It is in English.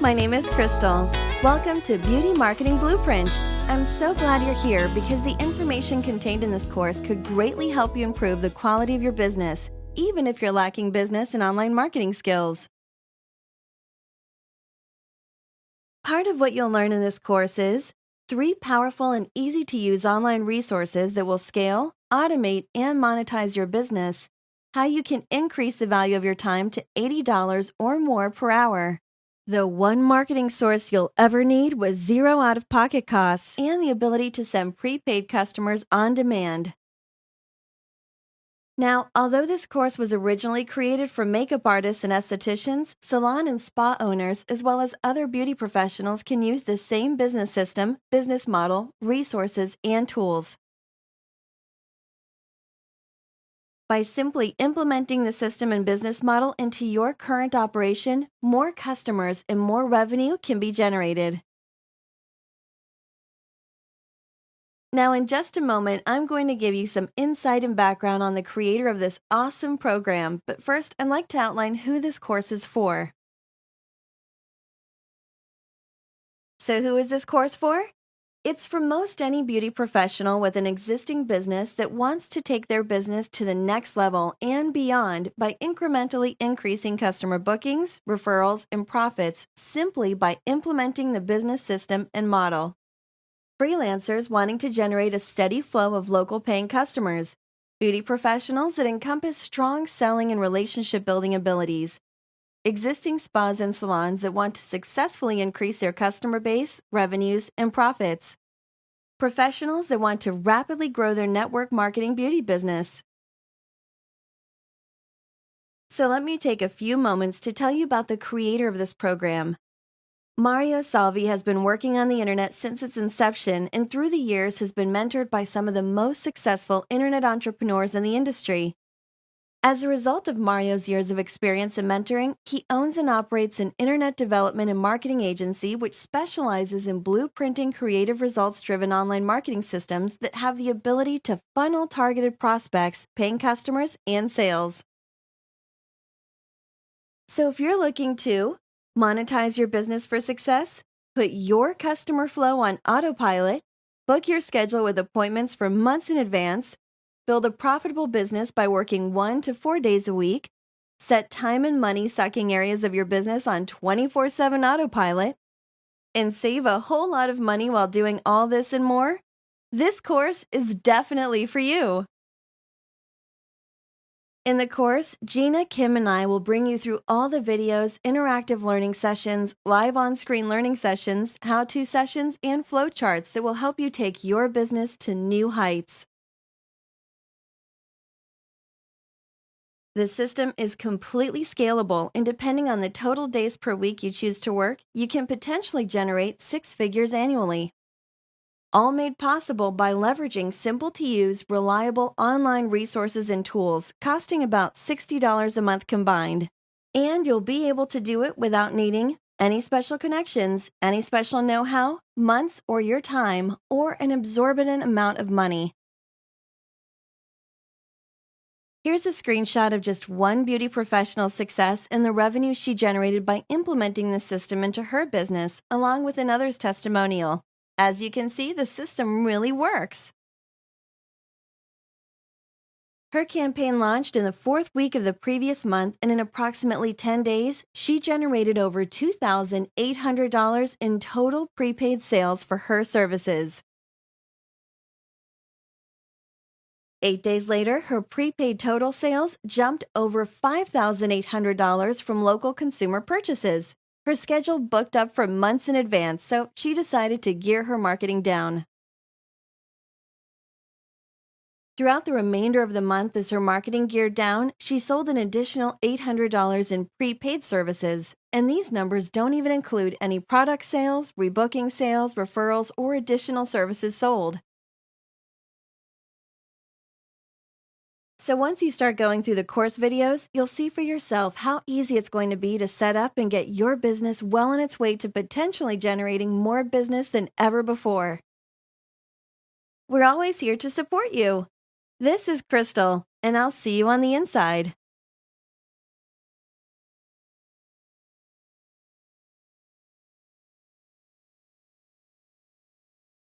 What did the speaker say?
my name is Crystal. Welcome to Beauty Marketing Blueprint. I'm so glad you're here because the information contained in this course could greatly help you improve the quality of your business, even if you're lacking business and online marketing skills. Part of what you'll learn in this course is 3 powerful and easy-to-use online resources that will scale, automate, and monetize your business, how you can increase the value of your time to $80 or more per hour. The one marketing source you'll ever need with 0 out-of-pocket costs and the ability to send prepaid customers on demand. Now, although this course was originally created for makeup artists and estheticians, salon and spa owners, as well as other beauty professionals can use the same business system, business model, resources, and tools. By simply implementing the system and business model into your current operation, more customers and more revenue can be generated. Now, in just a moment, I'm going to give you some insight and background on the creator of this awesome program, but first, I'd like to outline who this course is for. So, who is this course for? It's for most any beauty professional with an existing business that wants to take their business to the next level and beyond by incrementally increasing customer bookings, referrals, and profits simply by implementing the business system and model. Freelancers wanting to generate a steady flow of local paying customers, beauty professionals that encompass strong selling and relationship building abilities, existing spas and salons that want to successfully increase their customer base, revenues, and profits, professionals that want to rapidly grow their network marketing beauty business. So let me take a few moments to tell you about the creator of this program. Mario Salvi has been working on the internet since its inception and through the years has been mentored by some of the most successful internet entrepreneurs in the industry. As a result of Mario's years of experience in mentoring, he owns and operates an internet development and marketing agency which specializes in blueprinting creative results-driven online marketing systems that have the ability to funnel targeted prospects, paying customers, and sales. So if you're looking to monetize your business for success, put your customer flow on autopilot, book your schedule with appointments for months in advance, build a profitable business by working 1 to 4 days a week, set time and money sucking areas of your business on 24/7 autopilot, and save a whole lot of money while doing all this and more, this course is definitely for you. In the course, Gina, Kim, and I will bring you through all the videos, interactive learning sessions, live on-screen learning sessions, how-to sessions, and flowcharts that will help you take your business to new heights. The system is completely scalable, and depending on the total days per week you choose to work, you can potentially generate 6 figures annually. All made possible by leveraging simple-to-use, reliable online resources and tools costing about $60 a month combined. And you'll be able to do it without needing any special connections, any special know-how, months or your time, or an exorbitant amount of money. Here's a screenshot of just one beauty professional's success and the revenue she generated by implementing the system into her business, along with another's testimonial. As you can see, the system really works. Her campaign launched in the 4th week of the previous month, and in approximately 10 days, she generated over $2,800 in total prepaid sales for her services. 8 days later, her prepaid total sales jumped over $5,800 from local consumer purchases. Her schedule booked up for months in advance, so she decided to gear her marketing down. Throughout the remainder of the month as her marketing geared down, she sold an additional $800 in prepaid services. And these numbers don't even include any product sales, rebooking sales, referrals, or additional services sold. So once you start going through the course videos, you'll see for yourself how easy it's going to be to set up and get your business well on its way to potentially generating more business than ever before. We're always here to support you. This is Crystal, and I'll see you on the inside.